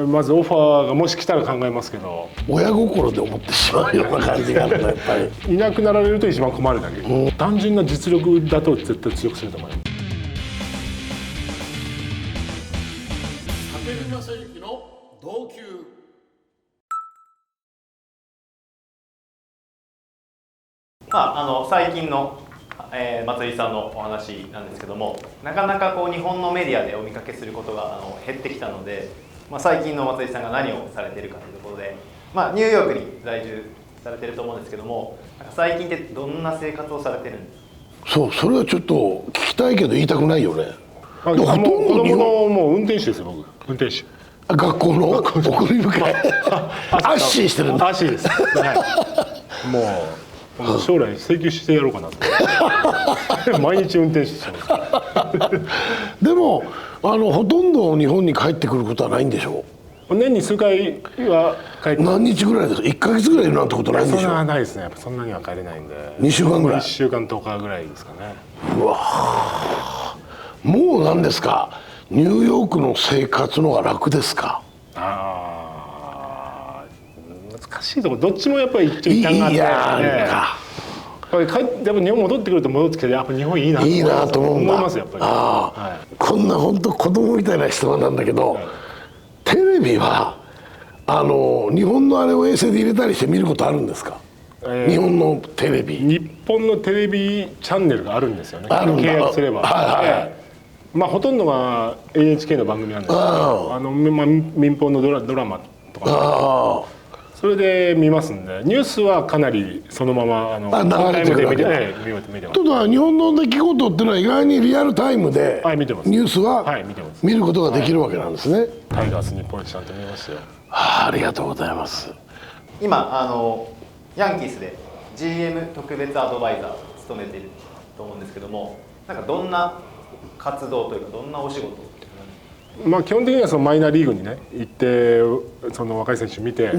まずオファーがもし来たら考えますけど、親心で思ってしまうような感じがあるのやっぱり。いなくなられると一番困るだけ、単純な実力だと絶対強くすると思います。武尊正幸の同級。最近の、松井さんのお話なんですけども、なかなかこう日本のメディアでお見かけすることが減ってきたので、最近の松井さんが何をされているかというところで、ニューヨークに在住されていると思うんですけども、最近ってどんな生活をされてるんですか？そう、それはちょっと聞きたいけど言いたくないよね。ほとんど子供のもう運転手ですよ、僕。運転手。学校の送り迎えアッシーしてるんだ。アッシーです、はい、もう将来請求してやろうかなと毎日運転手してますでもほとんど日本に帰ってくることはないんでしょう？年に数回は帰って何日ぐらいですか？1ヶ月ぐらいいるなんてことないんでしょう？そんなはないですね。やっぱそんなには帰れないんで。2週間ぐらい？1週間10日ぐらいですかね。うわ、もう何ですか、ニューヨークの生活の方が楽ですか？難しいところ、どっちもやっぱり一長一短があって、やっぱ日本戻ってくると戻ってきて、やっぱ日本いいなと思いますやっぱり。はい、こんな本当子供みたいな質問なんだけど、テレビは日本のあれを衛星で入れたりして見ることあるんですか？日本のテレビ。日本のテレビチャンネルがあるんですよね。契約すれば。ほとんどが NHK の番組なんですけど、民放のドラマとか。それで見ますんで、ニュースはかなりそのまま流れてくるわけだ。ということは日本の出来事っていうのは意外にリアルタイムでニュースは見ることができるわけなんですね。タイガース日本一ちゃんと見ますよ。ありがとうございます。今ヤンキースで GM 特別アドバイザーを務めていると思うんですけども、なんかどんな活動というかどんなお仕事？基本的にはそのマイナーリーグにね行ってその若い選手見て、リ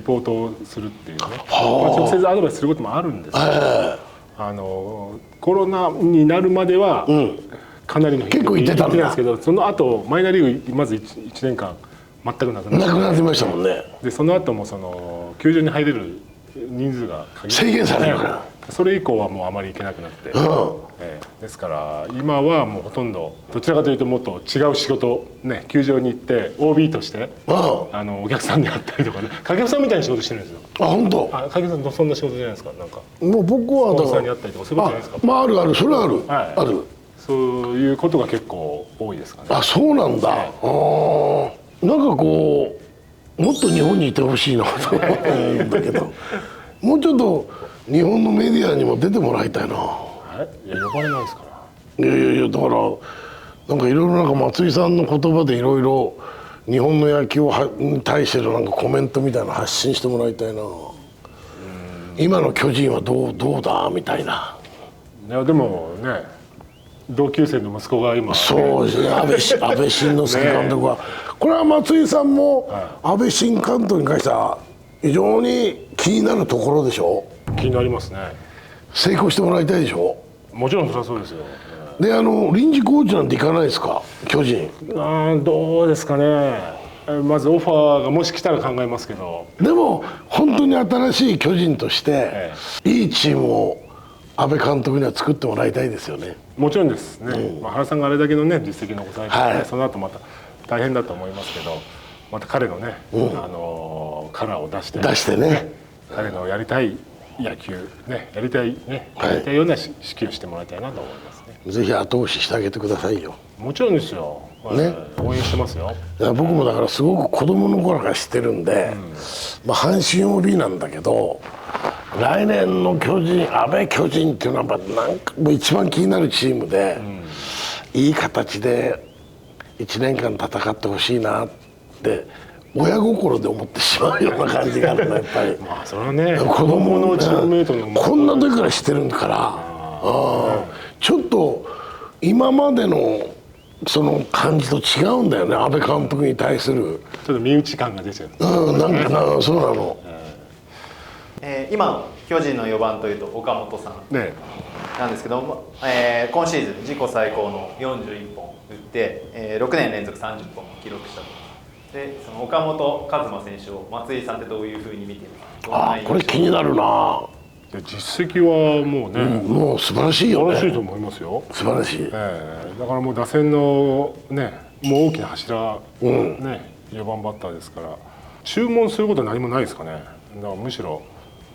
ポートをするっていうね、直接アドバイスすることもあるんですけど、コロナになるまではかなりの結構行ってたんですけど、その後マイナーリーグまず 1年間全くなくなってましたもんね。でその後もその球場に入れる人数が制限されるから、それ以降はもうあまり行けなくなって、ですから今はもうほとんどどちらかというともっと違う仕事ね、球場に行って OB としてお客さんであったりとかね、掛布さんみたいな仕事してるんですよ。本当？掛布さんそんな仕事じゃないですか。なんかもう僕はスポンサーにあったりとかそういうことじゃないですか。あるある、それはある、ある。そういうことが結構多いですかね。そうなんだ。なんかこうもっと日本にいてほしいなと思うんだけどもうちょっと日本のメディアにも出てもらいたいな。いや呼ばれないですから。いやだからなんかいろいろ松井さんの言葉でいろいろ日本の野球に対してのなんかコメントみたいな発信してもらいたいな。今の巨人はどうだみたいな。いやでもね、同級生の息子が今、そうですね、安倍晋之助監督は、これは松井さんも安倍新監督に関しては非常に気になるところでしょ。気になりますね。成功してもらいたいでしょ。もちろんそりゃそうですよ。で臨時コーチなんていかないですか、巨人？どうですかね。まずオファーがもし来たら考えますけど。でも本当に新しい巨人として、いいチームを安倍監督には作ってもらいたいですよね。もちろんですね。原さんがあれだけのね実績残されて、その後また大変だと思いますけど、また彼のね、カラーを出してね、彼のやりたい野球ね、やりたいような指揮をしてもらいたいなと思いますね。ぜひ後押ししてあげてくださいよ。もちろんですよ。応援してますよ。僕もだからすごく子供の頃から知ってるんで、阪神 OB なんだけど、来年の巨人、安倍巨人っていうのはなんかもう一番気になるチームで、いい形で1年間戦ってほしいなって親心で思ってしまうような感じがあるのやっぱり。それはね、子供のチームメイトのこんな時から知ってるから、ちょっと今までのその感じと違うんだよね、安倍監督に対するちょっと身内感が出ちゃう。なんかそうなの。今の巨人の4番というと岡本さんなんですけども、今シーズン自己最高の41本て、6年連続30本を記録したと。でその岡本和真選手を松井さんってどういうふうに見てるか。これ気になるな。実績はもうね、もう素晴らしいよね。素晴らしいと思いますよ。素晴らしい。だからもう打線のね、もう大きな柱、ね、4番バッターですから、注文することは何もないですかね。だからむしろ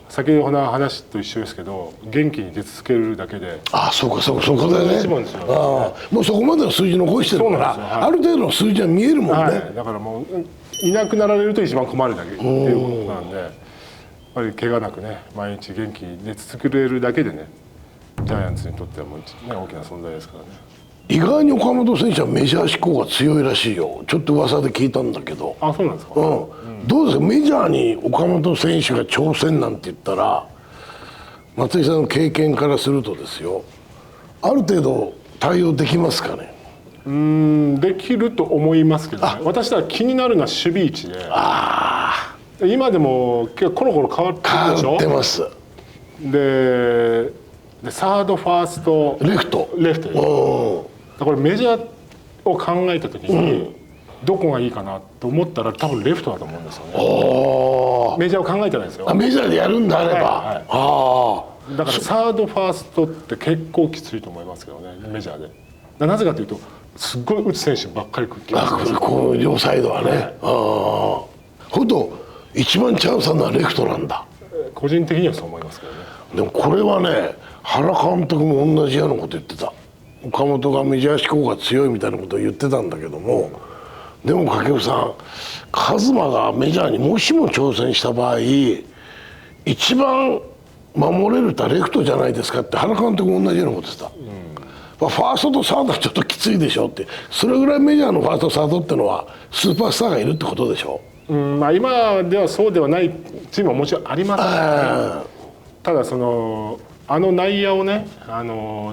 先ほどの話と一緒ですけど、元気に出続けるだけで。そうかそこでね。一番ですよ。もうそこまでの数字残してるから、ある程度の数字は見えるもんね。だからもういなくなられると一番困るだけっていうことなんで、やっぱり怪我なくね、毎日元気に出続けれるだけでね、ジャイアンツにとってはもうね、大きな存在ですからね。意外に岡本選手はメジャー志向が強いらしいよ。ちょっと噂で聞いたんだけど。そうなんですか。どうですか、メジャーに岡本選手が挑戦なんて言ったら、松井さんの経験からするとですよ、ある程度対応できますかね。できると思いますけどね。私は気になるのは守備位置で。今でも結構コロコロ変わってるでしょ。変わってます。でサードファーストレフトこれメジャーを考えた時に、どこがいいかなと思ったら多分レフトだと思うんですよね。メジャーを考えてないですよ。メジャーでやるんであれば、だからサードファーストって結構きついと思いますけどね、メジャーで。なぜかというとすっごい打つ選手ばっかり来ます。この両サイドはね。ほんと一番チャンスなのはレフトなんだ。個人的にはそう思いますけどね。でもこれはね、原監督も同じようなこと言ってた。岡本がメジャー志向が強いみたいなことを言ってたんだけども、でも掛布さん、和真がメジャーにもしも挑戦した場合、一番守れるとはレフトじゃないですかって原監督も同じようなこと言ってた。ファーストとサードはちょっときついでしょって。それぐらいメジャーのファーストサードってのはスーパースターがいるってことでしょ。今ではそうではないチームはもちろんありますからね。ただその内野をね、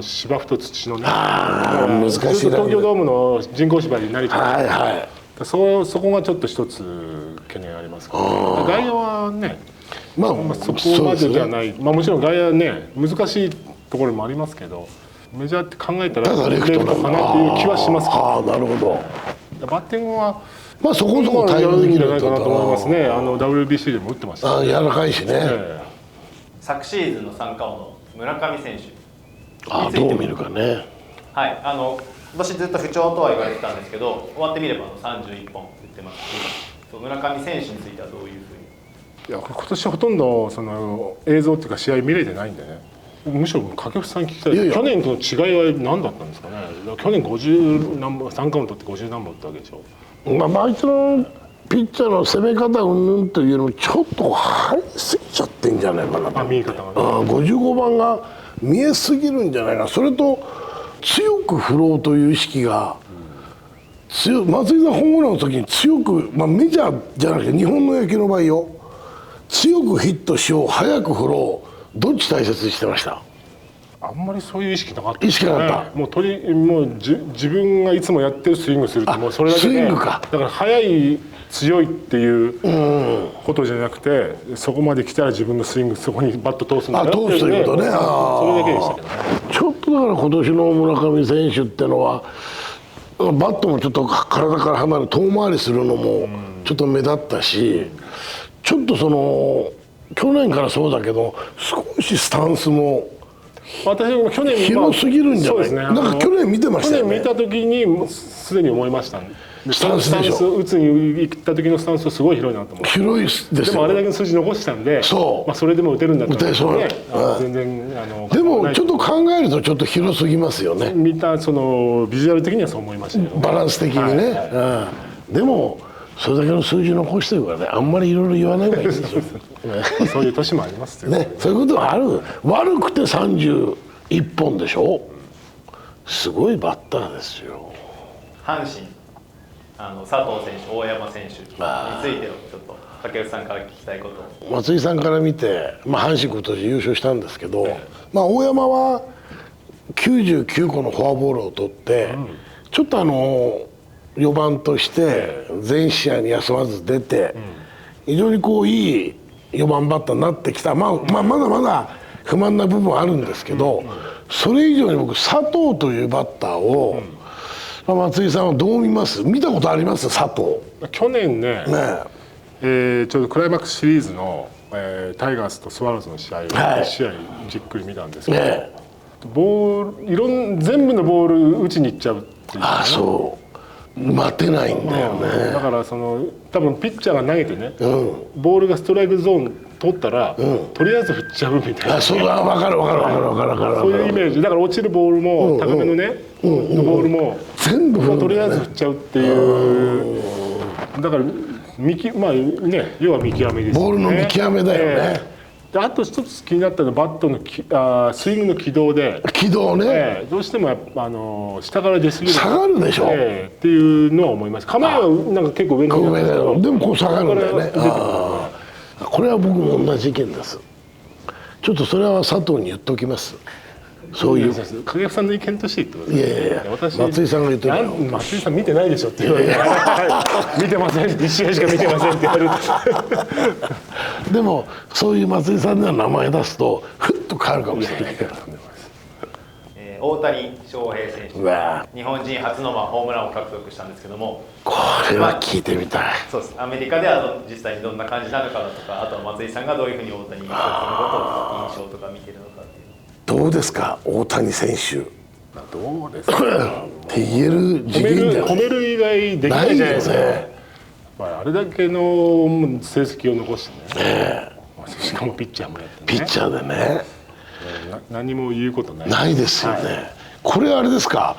芝生と土のね、難しいな。東京ドームの人工芝になりちゃう。そこがちょっと一つ懸念ありますけど、外野はね、そこまでではない。もちろん外野はね、難しいところもありますけど、メジャーって考えたらレフトかなっていう気はしますけど。なるほど。バッティングはそこそこ対応できるんじゃないかなと思いますね。WBC でも打ってました。柔らかいしね。昨シーズンの三冠王の村上選手。どう見るかね。はい、今年ずっと不調とは言われてたんですけど、終わってみれば31本打ってますし、村上選手についてはどういうふうに。今年ほとんどその映像っていうか試合見れてないんでね。むしろ掛布さん聞きたい。去年との違いは何だったんですかね。去年50何本三冠王取って50何本打ったわけでしょ。あいつのピッチャーの攻め方云々というよりもちょっと入りすぎちゃってんじゃないかな。見え方がね。55番が見えすぎるんじゃないか。それと強く振ろうという意識が松井さんホームランの時に強く、メジャーじゃなくて日本の野球の場合よ、強くヒットしよう、早く振ろう、どっち大切にしてました？あんまりそういう意識なかった、意識なかった。もう自分がいつもやってるスイングするってもうそれだけで、スイングか。だから速い強いっていうことじゃなくて、そこまで来たら自分のスイングそこにバット通すんだよっていう、通すということね。それだけでしたけどね。ちょっとだから今年の村上選手ってのはバットもちょっと体から離れ遠回りするのもちょっと目立ったし、ちょっと去年からそうだけど少しスタンスも私も去年広すぎるんじゃない？なんか去年見てましたよね。去年見た時にすでに思いました。スタンスでしょ。スタンス打つに行った時のスタンスはすごい広いなと思って。広いですよ。でもあれだけの数字残したんで、それでも打てるんだったらね、全然でもちょっと考えるとちょっと広すぎますよね。見たビジュアル的にはそう思いましたけど。バランス的にね。でもそれだけの数字残してるからね、あんまりいろいろ言わない方がいいですよ。そういう年もありますよね。そういうことはある。悪くて31本でしょ。すごいバッターですよ。阪神佐藤選手、大山選手についてのちょっと掛布さんから聞きたいことを。松井さんから見て、阪神今年優勝したんですけど、大山は99個のフォアボールを取って、ちょっと4番として全試合に休まず出て、非常にいい4番バッターになってきた。まだまだ不満な部分はあるんですけど、それ以上に僕佐藤というバッターを松井さんはどう見ます？見たことあります？佐藤去年ね、ちょうどクライマックスシリーズの、タイガースとスワローズの試合を1試合じっくり見たんですけど、全部のボール打ちにいっちゃうっていう、ね、そう待てないんだよね。だから多分ピッチャーが投げてね、ボールがストライクゾーン取ったら、とりあえず振っちゃうみたいな、そうだ、分かるそういうイメージだから、落ちるボールも高めのね、のボールも全部振るんだよね。とりあえず振っちゃうっていう、だからまあね、要は見極めですよね。ボールの見極めだよね。であと一つ気になったのはバットのスイングの軌道で、どうしてもやっぱ下から出過ぎる、下がるでしょ、っていうのは思います。構えはなんか結構上に上だよ、でもこう下がるんだよね。これは僕も同じ意見です。ちょっとそれは佐藤に言っときます。そういう影山さんの意見として言ってください。いや松井さんが言ってるの。松井さん見てないでしょって言われて見てません、1試合しか見てませんって言われるでもそういう松井さんの名前出すとふっと変わるかもしれないから。大谷翔平選手、日本人初のホームランを獲得したんですけども、これは聞いてみたい。そうです。アメリカでは実際にどんな感じなのかだとか、あとは松井さんがどういうふうに大谷選手のことを印象とか見てるのかっていう。どうですか、大谷選手。どうですかって言える次元じゃ褒める以外できないじゃないですか。あれだけの成績を残してね、しかもピッチャーもやってね、ピッチャーでね、何も言うことない。ないですよね。これあれですか、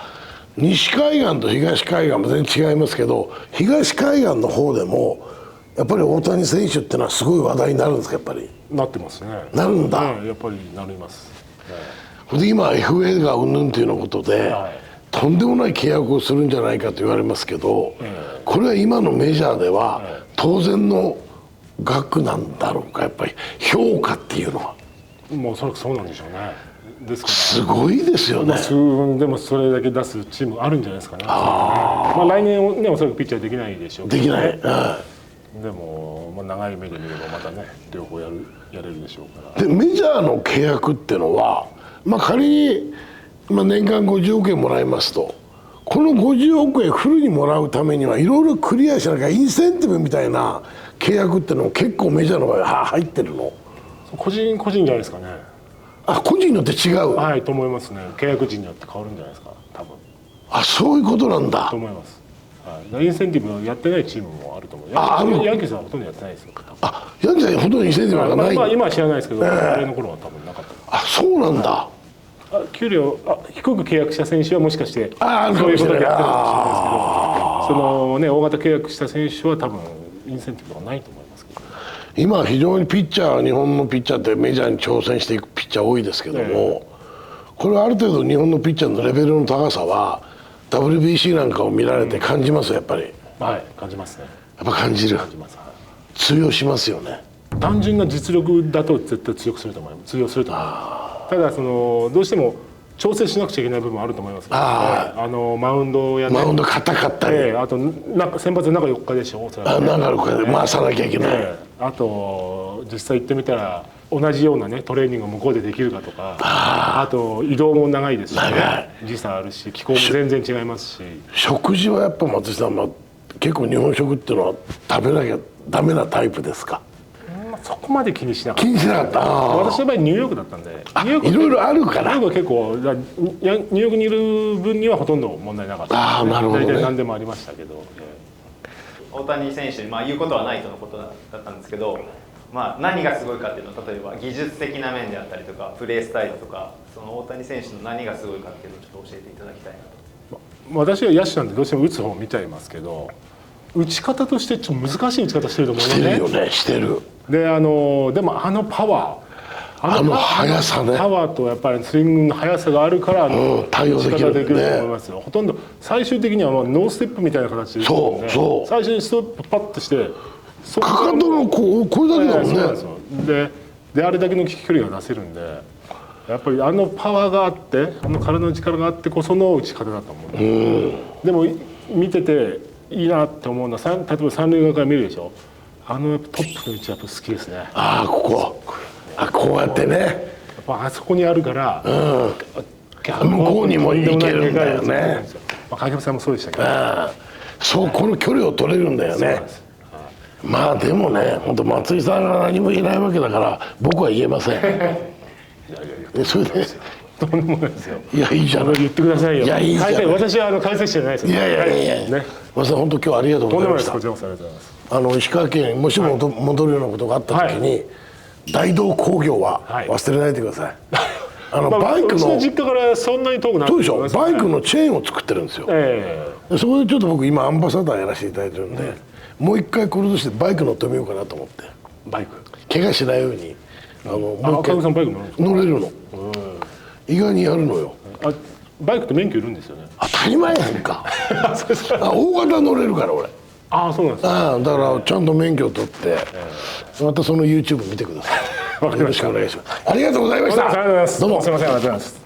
西海岸と東海岸も全然違いますけど、東海岸の方でもやっぱり大谷選手ってのはすごい話題になるんですか？やっぱりなってますね。なるんだ、やっぱりなります。で今 FA がうんぬんっていうのことで、とんでもない契約をするんじゃないかと言われますけど、これは今のメジャーでは当然の額なんだろうか？やっぱり評価っていうのはもうおそらくそうなんでしょうね。ですからすごいですよね。でもそれだけ出すチームあるんじゃないですかね。まあ来年ね、おそらくピッチャーできないでしょうけど、ね、できない、でも、長い目で見ればまたね、両方やれるでしょうから。でメジャーの契約っていうのは、仮に、年間50億円もらいますと、この50億円フルにもらうためにはいろいろクリアしなきゃ、インセンティブみたいな契約っていうのも結構メジャーの場合は入ってるの？個人じゃないですかね。個人によって違う？はいと思いますね。契約時によって変わるんじゃないですか、多分。そういうことなんだと思います。インセンティブをやってないチームもあると思う。ヤンキースはほとんどやってないですよ。ヤンキースはほとんどインセンティブがない。今は知らないですけど、あれの頃は多分なかった。そうなんだ。給料低く契約した選手はもしかしてそういうことでやってるかもしれないですけど、大型契約した選手は多分インセンティブがないと思いますけど。今非常にピッチャー、日本のピッチャーってメジャーに挑戦していくピッチャー多いですけども、これはある程度日本のピッチャーのレベルの高さは WBC なんかを見られて感じます。やっぱり感じますね。やっぱ感じる。通用しますよね。単純な実力だと絶対通用すると思います。ただどうしても調整しなくちゃいけない部分もあると思いますけど、マウンドやね、マウンド硬かったり、あと先発で中4日でしょ、中4日で回さなきゃいけない、あと実際行ってみたら同じようなねトレーニングを向こうでできるかとか、あと移動も長いですしね、時差あるし気候も全然違いますし、食事はやっぱ松井さん、結構日本食っていうのは食べなきゃダメなタイプですか？そこまで気にしなかった。気にしなかった。私の場合ニューヨークだったんで、いろいろあるから。ニューヨークは結構ニューヨークにいる分にはほとんど問題なかった。なるほどね。大体何でもありましたけど。大谷選手に言うことはないとのことだったんですけど、何がすごいかっていうのは、例えば技術的な面であったりとかプレースタイルとか、その大谷選手の何がすごいかっていうのをちょっと教えていただきたいなと。私は野手なんでどうしても打つ方を見ちゃいますけど、打ち方としてちょっと難しい打ち方してると思いますね。してるよね、してる。ででもパワー、速さね、パワーとやっぱりスイングの速さがあるから対応できると思いますよ。ほとんど最終的にはノーステップみたいな形で、そう最初にストップパッとしてかかとのこれだけだもんね。であれだけの飛距離が出せるんで、やっぱりパワーがあって体の力があってこその打ち方だと思う。でも見てていいなって思うのは、例えば三塁側から見るでしょ、トップの位置はやっぱ好きですね。こうやってね、やっぱあそこにあるから、向こうにも行けるんだよね。まあ、影山さんもそうでしたけど、そうこの距離を取れるんだよね。まあでもね本当松井さんが何も言えないわけだから僕は言えません。それでとんでもないですよ。いやいいじゃない。言ってくださいよ。いやいいじゃない私は解説者じゃないですよ。いやいやいやいや、ね、松井さん本当今日はありがとうとんでもないです。ございましたこちらこそありがとうございます。石川県もしも戻るようなことがあった時に、大道工業は忘れないでください。バイクうちのの実家からそんなに遠くない。そうでしょ。バイクのチェーンを作ってるんですよ。えでそこでちょっと僕今アンバサダーやらせていただいてるんで、もう一回これとしてバイク乗ってみようかなと思って。バイク。怪我しないようにもう一赤回木さんバイク乗るんですか。乗れるの。意外にやるのよ。あ、バイクって免許いるんですよね。当たり前やんか。大型乗れるから俺。ああ、そうなんですか。だからちゃんと免許を取ってまたその YouTube 見てください。よろしくお願いします。ありがとうございました。ありがとうございます。どうもすみません、ありがとうございます。